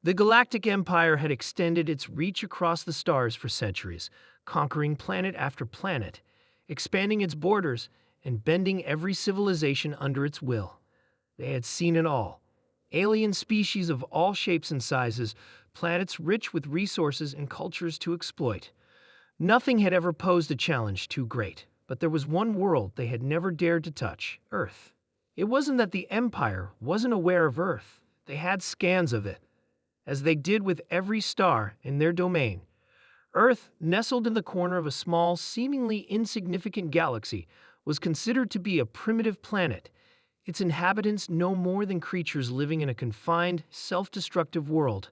The Galactic Empire had extended its reach across the stars for centuries, conquering planet after planet, expanding its borders, and bending every civilization under its will. They had seen it all. Alien species of all shapes and sizes, planets rich with resources and cultures to exploit. Nothing had ever posed a challenge too great, but there was one world they had never dared to touch: Earth. It wasn't that the Empire wasn't aware of Earth. They had scans of it, as they did with every star in their domain. Earth, nestled in the corner of a small, seemingly insignificant galaxy, was considered to be a primitive planet, its inhabitants no more than creatures living in a confined, self-destructive world.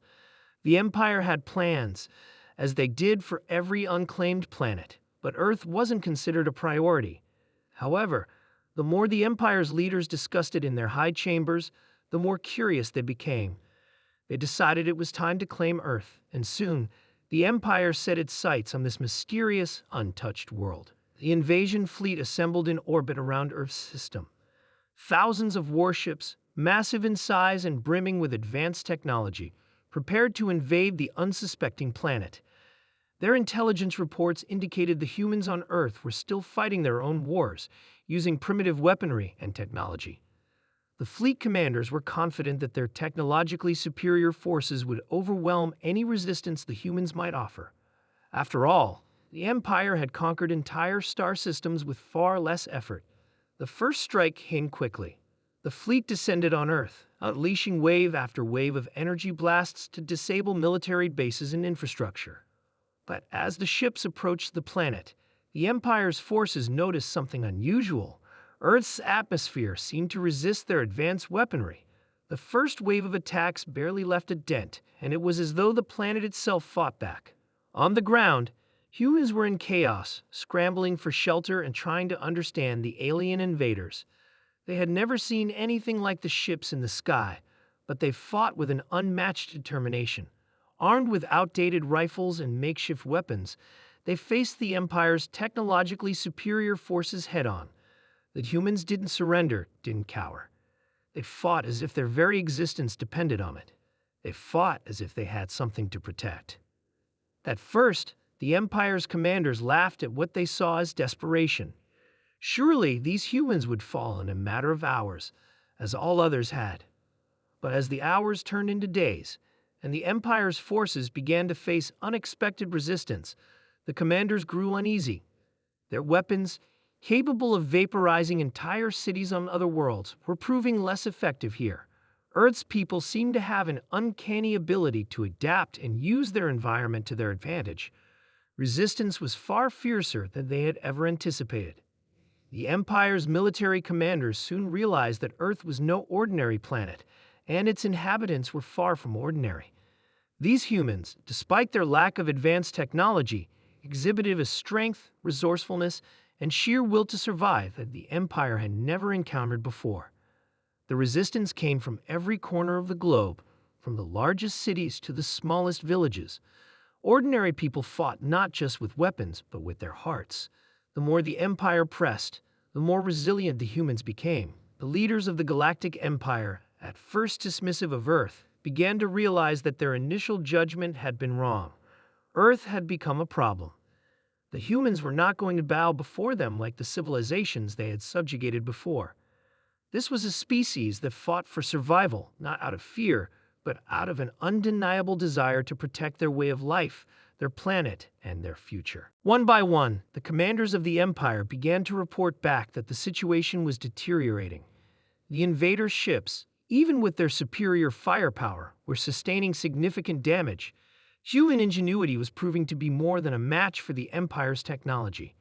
The Empire had plans, as they did for every unclaimed planet, but Earth wasn't considered a priority. However, the more the Empire's leaders discussed it in their high chambers, the more curious they became. They decided it was time to claim Earth, and soon, the Empire set its sights on this mysterious, untouched world. The invasion fleet assembled in orbit around Earth's system. Thousands of warships, massive in size and brimming with advanced technology, prepared to invade the unsuspecting planet. Their intelligence reports indicated the humans on Earth were still fighting their own wars, using primitive weaponry and technology. The fleet commanders were confident that their technologically superior forces would overwhelm any resistance the humans might offer. After all, the Empire had conquered entire star systems with far less effort. The first strike came quickly. The fleet descended on Earth, unleashing wave after wave of energy blasts to disable military bases and infrastructure. But as the ships approached the planet, the Empire's forces noticed something unusual. Earth's atmosphere seemed to resist their advanced weaponry. The first wave of attacks barely left a dent, and it was as though the planet itself fought back. On the ground, humans were in chaos, scrambling for shelter and trying to understand the alien invaders. They had never seen anything like the ships in the sky, but they fought with an unmatched determination. Armed with outdated rifles and makeshift weapons, they faced the Empire's technologically superior forces head-on. The humans didn't surrender, didn't cower. They fought as if their very existence depended on it. They fought as if they had something to protect. At first, the Empire's commanders laughed at what they saw as desperation. Surely these humans would fall in a matter of hours, as all others had. But as the hours turned into days, and the Empire's forces began to face unexpected resistance, the commanders grew uneasy. Their weapons, capable of vaporizing entire cities on other worlds, were proving less effective here. Earth's people seemed to have an uncanny ability to adapt and use their environment to their advantage. Resistance was far fiercer than they had ever anticipated. The Empire's military commanders soon realized that Earth was no ordinary planet, and its inhabitants were far from ordinary. These humans, despite their lack of advanced technology, exhibited a strength, resourcefulness, and sheer will to survive that the Empire had never encountered before. The resistance came from every corner of the globe, from the largest cities to the smallest villages. Ordinary people fought not just with weapons, but with their hearts. The more the Empire pressed, the more resilient the humans became. The leaders of the Galactic Empire, at first dismissive of Earth, began to realize that their initial judgment had been wrong. Earth had become a problem. The humans were not going to bow before them like the civilizations they had subjugated before. This was a species that fought for survival, not out of fear, but out of an undeniable desire to protect their way of life, their planet, and their future. One by one, the commanders of the Empire began to report back that the situation was deteriorating. The invader ships, even with their superior firepower, were sustaining significant damage. Human ingenuity was proving to be more than a match for the Empire's technology.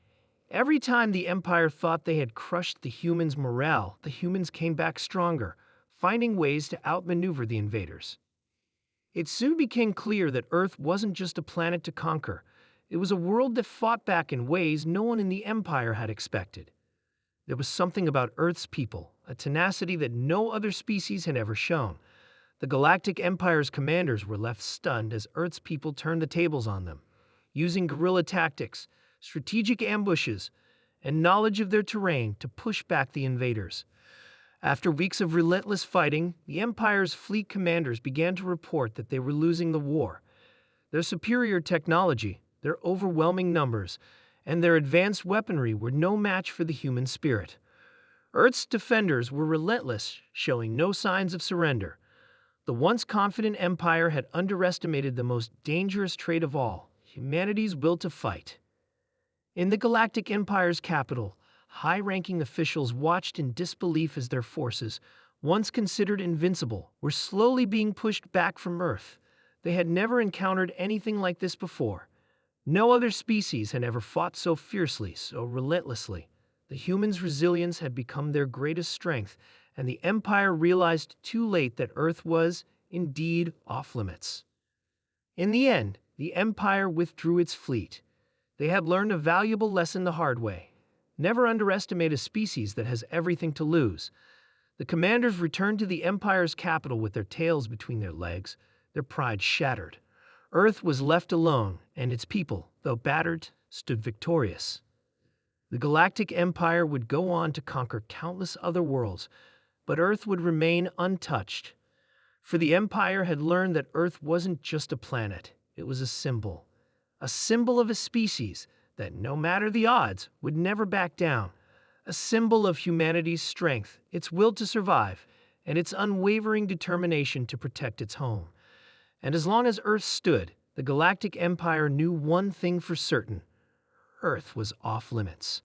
Every time the Empire thought they had crushed the humans' morale, the humans came back stronger, finding ways to outmaneuver the invaders. It soon became clear that Earth wasn't just a planet to conquer. It was a world that fought back in ways no one in the Empire had expected. There was something about Earth's people, a tenacity that no other species had ever shown. The Galactic Empire's commanders were left stunned as Earth's people turned the tables on them. Using guerrilla tactics, strategic ambushes, and knowledge of their terrain to push back the invaders. After weeks of relentless fighting, the Empire's fleet commanders began to report that they were losing the war. Their superior technology, their overwhelming numbers, and their advanced weaponry were no match for the human spirit. Earth's defenders were relentless, showing no signs of surrender. The once confident Empire had underestimated the most dangerous trait of all, humanity's will to fight. In the Galactic Empire's capital, high-ranking officials watched in disbelief as their forces, once considered invincible, were slowly being pushed back from Earth. They had never encountered anything like this before. No other species had ever fought so fiercely, so relentlessly. The humans' resilience had become their greatest strength, and the Empire realized too late that Earth was, indeed, off-limits. In the end, the Empire withdrew its fleet. They had learned a valuable lesson the hard way. Never underestimate a species that has everything to lose. The commanders returned to the Empire's capital with their tails between their legs, their pride shattered. Earth was left alone, and its people, though battered, stood victorious. The Galactic Empire would go on to conquer countless other worlds, but Earth would remain untouched. For the Empire had learned that Earth wasn't just a planet, it was a symbol of a species that, no matter the odds, would never back down, a symbol of humanity's strength, its will to survive, and its unwavering determination to protect its home. And as long as Earth stood, the Galactic Empire knew one thing for certain: Earth was off limits.